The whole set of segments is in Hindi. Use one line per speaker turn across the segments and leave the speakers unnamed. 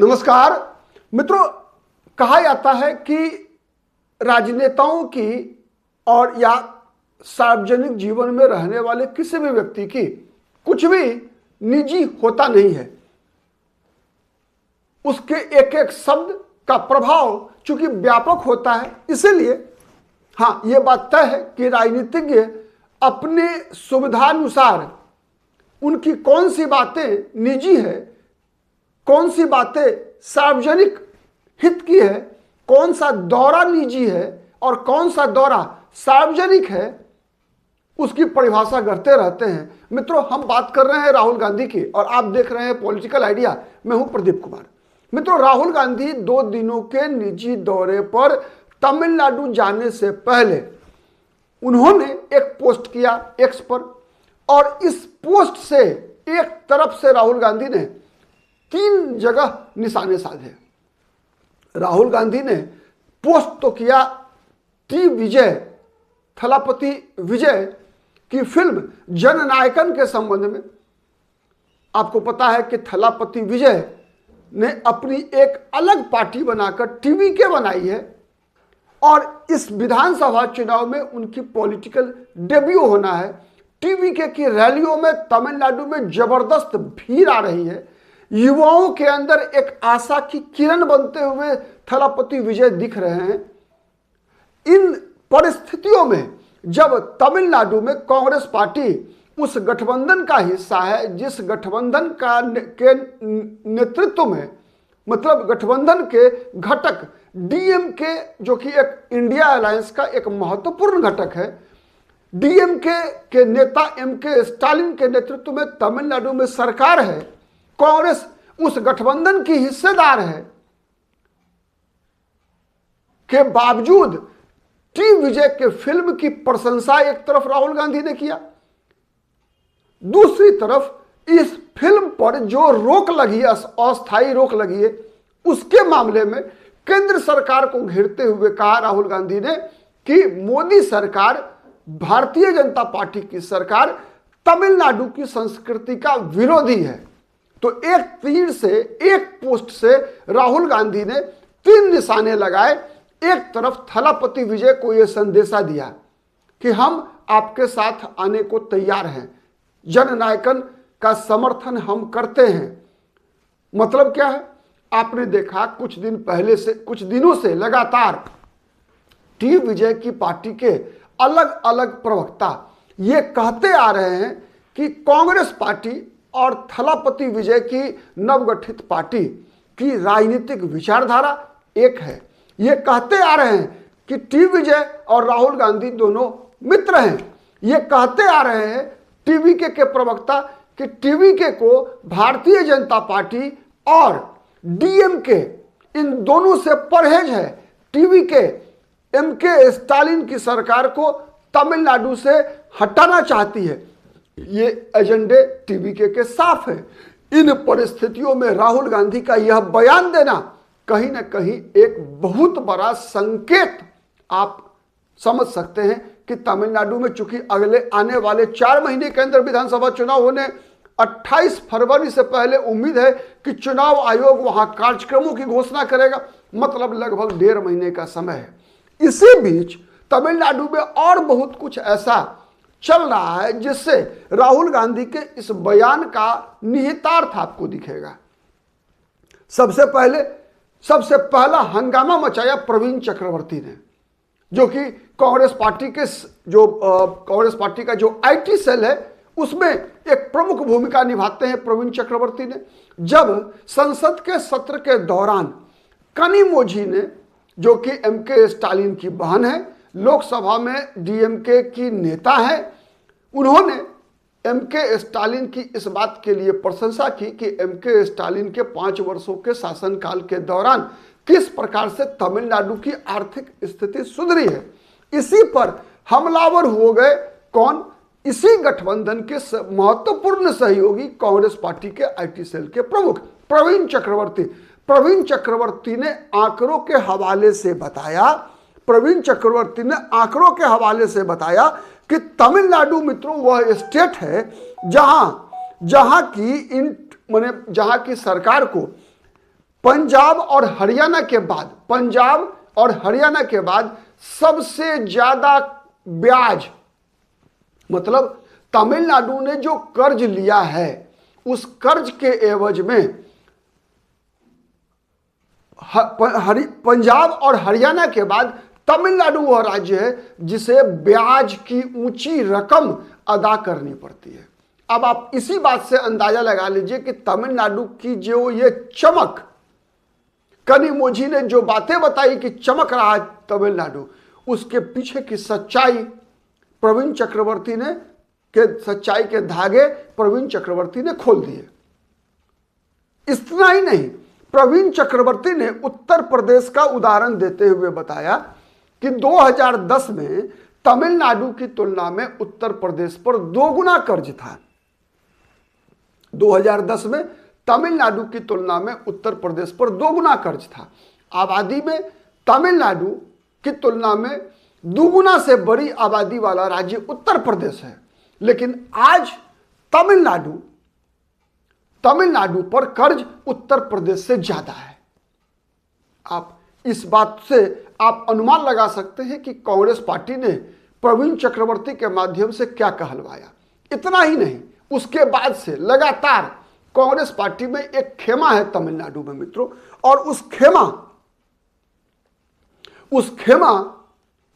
नमस्कार मित्रों, कहा जाता है कि राजनेताओं की और या सार्वजनिक जीवन में रहने वाले किसी भी व्यक्ति की कुछ भी निजी होता नहीं है। उसके एक एक शब्द का प्रभाव चूंकि व्यापक होता है, इसीलिए हाँ, यह बात तय है कि राजनीतिज्ञ अपने सुविधानुसार उनकी कौन सी बातें निजी है, कौन सी बातें सार्वजनिक हित की है, कौन सा दौरा निजी है और कौन सा दौरा सार्वजनिक है, उसकी परिभाषा करते रहते हैं। मित्रों, हम बात कर रहे हैं राहुल गांधी की और आप देख रहे हैं पॉलिटिकल आइडिया। मैं हूं प्रदीप कुमार। मित्रों, राहुल गांधी 2 दिनों के निजी दौरे पर तमिलनाडु जाने से पहले उन्होंने एक पोस्ट किया एक्स पर, और इस पोस्ट से एक तरफ से राहुल गांधी ने 3 जगह निशाने साधे। राहुल गांधी ने पोस्ट तो किया टी विजय, थलापति विजय की फिल्म जननायकन के संबंध में। आपको पता है कि थलापति विजय ने अपनी एक अलग पार्टी बनाकर टीवी के बनाई है और इस विधानसभा चुनाव में उनकी पॉलिटिकल डेब्यू होना है। टीवी के की रैलियों में तमिलनाडु में जबरदस्त भीड़ आ रही है। युवाओं के अंदर एक आशा की किरण बनते हुए थलापति विजय दिख रहे हैं। इन परिस्थितियों में जब तमिलनाडु में कांग्रेस पार्टी उस गठबंधन का हिस्सा है जिस गठबंधन के नेतृत्व में, मतलब गठबंधन के घटक डीएमके, जो कि एक इंडिया अलायंस का एक महत्वपूर्ण घटक है, डीएमके के नेता एमके स्टालिन के नेतृत्व में तमिलनाडु में सरकार है, कांग्रेस उस गठबंधन की हिस्सेदार है, के बावजूद टी विजय के फिल्म की प्रशंसा एक तरफ राहुल गांधी ने किया, दूसरी तरफ इस फिल्म पर जो रोक लगी है, अस्थायी रोक लगी है, उसके मामले में केंद्र सरकार को घेरते हुए कहा राहुल गांधी ने कि मोदी सरकार, भारतीय जनता पार्टी की सरकार तमिलनाडु की संस्कृति का विरोधी है। तो एक तीर से, एक पोस्ट से राहुल गांधी ने 3 निशाने लगाए। एक तरफ थलापति विजय को यह संदेशा दिया कि हम आपके साथ आने को तैयार हैं, जननायकन का समर्थन हम करते हैं। मतलब क्या है? आपने देखा कुछ दिनों से लगातार टी विजय की पार्टी के अलग अलग प्रवक्ता ये कहते आ रहे हैं कि कांग्रेस पार्टी और थलापति विजय की नवगठित पार्टी की राजनीतिक विचारधारा एक है। ये कहते आ रहे हैं कि टी विजय और राहुल गांधी दोनों मित्र हैं। ये कहते आ रहे हैं टीवीके के प्रवक्ता कि टीवीके को भारतीय जनता पार्टी और डीएमके इन दोनों से परहेज है। टीवीके एमके स्टालिन की सरकार को तमिलनाडु से हटाना चाहती है। ये एजेंडे टीवीके के साफ है। इन परिस्थितियों में राहुल गांधी का यह बयान देना कहीं ना कहीं एक बहुत बड़ा संकेत आप समझ सकते हैं कि तमिलनाडु में चूंकि अगले आने वाले 4 महीने के अंदर विधानसभा चुनाव होने, 28 फरवरी से पहले उम्मीद है कि चुनाव आयोग वहां कार्यक्रमों की घोषणा करेगा। मतलब लगभग 1.5 महीने का समय है। इसी बीच तमिलनाडु में और बहुत कुछ ऐसा चल रहा है जिससे राहुल गांधी के इस बयान का निहितार्थ आपको दिखेगा। सबसे पहला हंगामा मचाया प्रवीण चक्रवर्ती ने, जो कि कांग्रेस पार्टी का जो आईटी सेल है उसमें एक प्रमुख भूमिका निभाते हैं प्रवीण चक्रवर्ती ने। जब संसद के सत्र के दौरान कनिमोझी ने, जो कि एमके स्टालिन की बहन है, लोकसभा में डीएमके की नेता है, उन्होंने एमके स्टालिन की इस बात के लिए प्रशंसा की कि एमके स्टालिन के 5 वर्षों के शासनकाल के दौरान किस प्रकार से तमिलनाडु की आर्थिक स्थिति सुधरी है। इसी पर हमलावर हो गए कौन? इसी गठबंधन के महत्वपूर्ण सहयोगी कांग्रेस पार्टी के आईटी सेल के प्रमुख प्रवीण चक्रवर्ती। प्रवीण चक्रवर्ती ने आंकड़ों के हवाले से बताया कि तमिलनाडु मित्रों वह स्टेट है जहां की सरकार को पंजाब और हरियाणा के बाद सबसे ज्यादा ब्याज, मतलब तमिलनाडु ने जो कर्ज लिया है उस कर्ज के एवज में पंजाब और हरियाणा के बाद तमिलनाडु वह राज्य है जिसे ब्याज की ऊंची रकम अदा करनी पड़ती है। अब आप इसी बात से अंदाजा लगा लीजिए कि तमिलनाडु की जो ये चमक, कनिमोझी ने जो बातें बताई कि चमक रहा है तमिलनाडु, उसके पीछे की सच्चाई प्रवीण चक्रवर्ती ने सच्चाई के धागे प्रवीण चक्रवर्ती ने खोल दिए। इतना ही नहीं, प्रवीण चक्रवर्ती ने उत्तर प्रदेश का उदाहरण देते हुए बताया कि 2010 में तमिलनाडु की तुलना में उत्तर प्रदेश पर 2 गुना कर्ज था। 2010 में तमिलनाडु की तुलना में उत्तर प्रदेश पर 2 गुना कर्ज था। आबादी में तमिलनाडु की तुलना में 2 गुना से बड़ी आबादी वाला राज्य उत्तर प्रदेश है, लेकिन आज तमिलनाडु पर कर्ज उत्तर प्रदेश से ज्यादा है। आप इस बात से आप अनुमान लगा सकते हैं कि कांग्रेस पार्टी ने प्रवीण चक्रवर्ती के माध्यम से क्या कहलवाया। इतना ही नहीं, उसके बाद से लगातार कांग्रेस पार्टी में एक खेमा है तमिलनाडु में मित्रों, और उस खेमा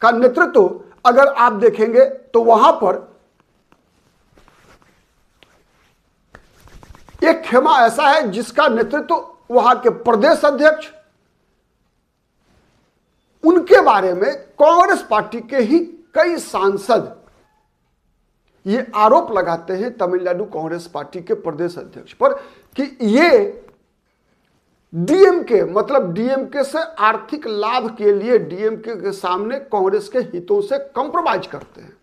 का नेतृत्व अगर आप देखेंगे तो वहां पर एक खेमा ऐसा है जिसका नेतृत्व वहां के प्रदेश अध्यक्ष, उनके बारे में कांग्रेस पार्टी के ही कई सांसद ये आरोप लगाते हैं तमिलनाडु कांग्रेस पार्टी के प्रदेश अध्यक्ष पर कि ये डीएमके, मतलब डीएमके से आर्थिक लाभ के लिए डीएमके के सामने कांग्रेस के हितों से कंप्रोमाइज करते हैं।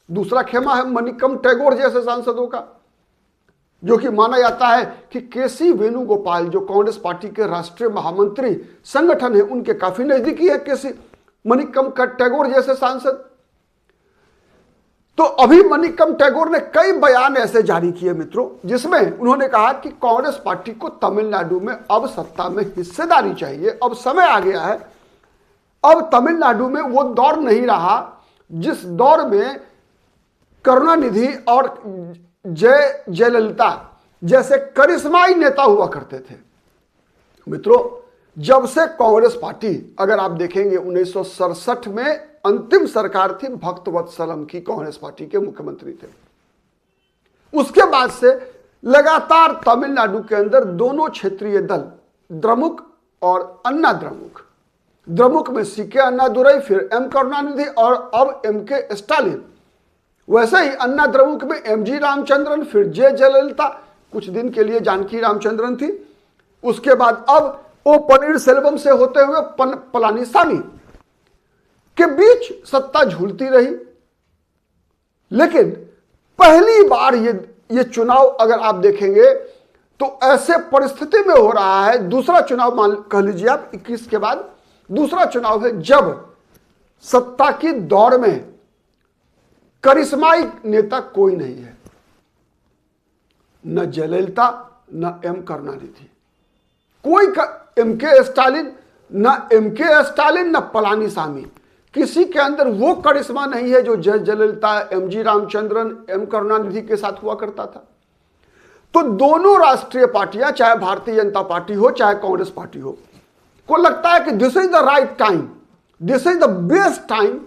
दूसरा खेमा है मणिकम टैगोर जैसे सांसदों का, जो कि माना जाता है कि केसी वेणुगोपाल जो कांग्रेस पार्टी के राष्ट्रीय महामंत्री संगठन है उनके काफी नजदीकी है केसी मणिकम टैगोर जैसे सांसद। तो अभी मणिकम टैगोर ने कई बयान ऐसे जारी किए मित्रों, जिसमें उन्होंने कहा कि कांग्रेस पार्टी को तमिलनाडु में अब सत्ता में हिस्सेदारी चाहिए। अब समय आ गया है, अब तमिलनाडु में वो दौर नहीं रहा जिस दौर में करुणानिधि और जयललिता जैसे करिश्माई नेता हुआ करते थे। मित्रों, जब से कांग्रेस पार्टी, अगर आप देखेंगे 1967 में अंतिम सरकार थी भक्तवत्सलम की, कांग्रेस पार्टी के मुख्यमंत्री थे, उसके बाद से लगातार तमिलनाडु के अंदर दोनों क्षेत्रीय दल द्रमुक और अन्ना द्रमुक में सीके अन्नादुरई, फिर एम करुणानिधि और अब एम के स्टालिन, वैसे ही अन्ना द्रमुक में एमजी रामचंद्रन, फिर जयललिता, कुछ दिन के लिए जानकी रामचंद्रन थी, उसके बाद अब ओ पनीरसेल्वम से होते हुए पलानीसामी के बीच सत्ता झूलती रही। लेकिन पहली बार ये चुनाव अगर आप देखेंगे तो ऐसे परिस्थिति में हो रहा है, दूसरा चुनाव मान कह लीजिए आप 21 के बाद दूसरा चुनाव है, जब सत्ता की दौड़ में करिश्माई नेता कोई नहीं है, न जयललिता न एम करुणानिधि, कोई एम के स्टालिन न पलानीसामी, किसी के अंदर वो करिश्मा नहीं है जो जयललिता, एमजी रामचंद्रन, एम करुणानिधि के साथ हुआ करता था। तो दोनों राष्ट्रीय पार्टियां, चाहे भारतीय जनता पार्टी हो चाहे कांग्रेस पार्टी हो, को लगता है कि this is the right time, this is the best time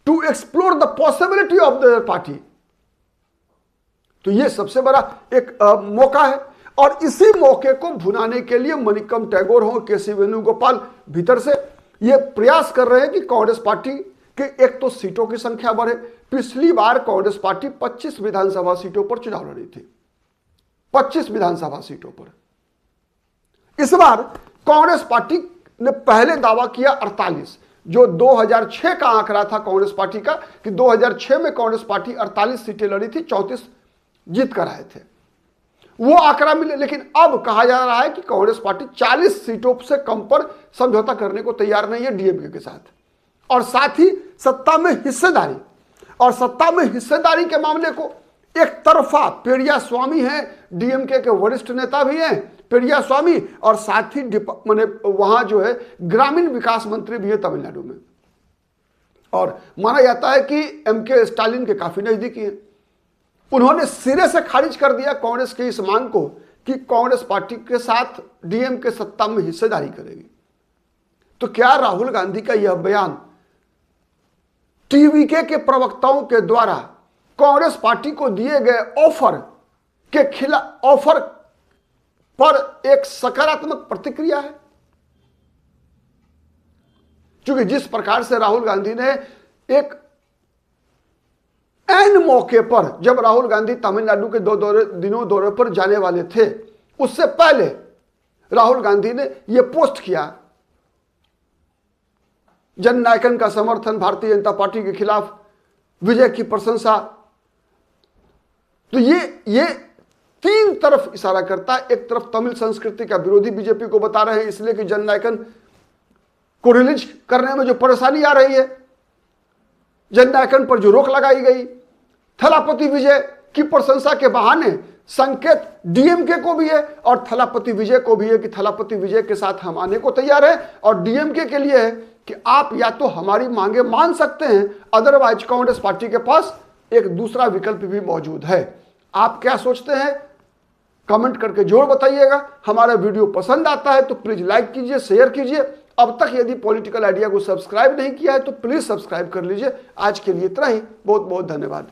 to explore the possibility of the party. तो यह सबसे बड़ा एक मौका है, और इसी मौके को भुनाने के लिए मणिकम टैगोर हो, केसी वेणुगोपाल भीतर से ये प्रयास कर रहे हैं कि कांग्रेस पार्टी के एक तो सीटों की संख्या बढ़े। पिछली बार कांग्रेस पार्टी 25 विधानसभा सीटों पर चुनाव लड़ी थी, 25 विधानसभा सीटों पर। इस बार कांग्रेस पार्टी ने पहले दावा किया 48, जो 2006 का आंकड़ा था कांग्रेस पार्टी का, कि 2006 में कांग्रेस पार्टी 48 सीटें लड़ी थी, 34 जीत कर आए थे, वो आंकड़ा मिले। लेकिन अब कहा जा रहा है कि कांग्रेस पार्टी 40 सीटों से कम पर समझौता करने को तैयार नहीं है डीएमके के साथ, और साथ ही सत्ता में हिस्सेदारी, और सत्ता में हिस्सेदारी के मामले को एक तरफा पेरिया स्वामी हैं, डीएमके के वरिष्ठ नेता भी हैं, पेरिया स्वामी, और साथ ही माने वहां जो है ग्रामीण विकास मंत्री भी है तमिलनाडु में, और माना जाता है कि एमके स्टालिन के काफी नजदीकी हैं। उन्होंने सिरे से खारिज कर दिया कांग्रेस की इस मांग को कि कांग्रेस पार्टी के साथ डीएमके सत्ता में हिस्सेदारी करेगी। तो क्या राहुल गांधी का यह बयान टीवीके के प्रवक्ताओं के द्वारा कांग्रेस पार्टी को दिए गए ऑफर के खिलाफ, ऑफर पर एक सकारात्मक प्रतिक्रिया है? क्योंकि जिस प्रकार से राहुल गांधी ने एक ऐन मौके पर, जब राहुल गांधी तमिलनाडु के 2 दिनों दौरे पर जाने वाले थे, उससे पहले राहुल गांधी ने यह पोस्ट किया, जननायकन का समर्थन, भारतीय जनता पार्टी के खिलाफ विजय की प्रशंसा। तो ये 3 तरफ इशारा करता है। एक तरफ तमिल संस्कृति का विरोधी बीजेपी को बता रहे हैं इसलिए कि जननायकन को रिलीज करने में जो परेशानी आ रही है, जननायकन पर जो रोक लगाई गई, थलापति विजय की प्रशंसा के बहाने संकेत डीएमके को भी है और थलापति विजय को भी है कि थलापति विजय के साथ हम आने को तैयार है, और डीएमके के लिए है कि आप या तो हमारी मांगे मान सकते हैं, अदरवाइज कांग्रेस पार्टी के पास एक दूसरा विकल्प भी मौजूद है। आप क्या सोचते हैं कमेंट करके जरूर बताइएगा। हमारा वीडियो पसंद आता है तो प्लीज लाइक कीजिए, शेयर कीजिए। अब तक यदि पॉलिटिकल आइडिया को सब्सक्राइब नहीं किया है तो प्लीज सब्सक्राइब कर लीजिए। आज के लिए इतना ही, बहुत बहुत धन्यवाद।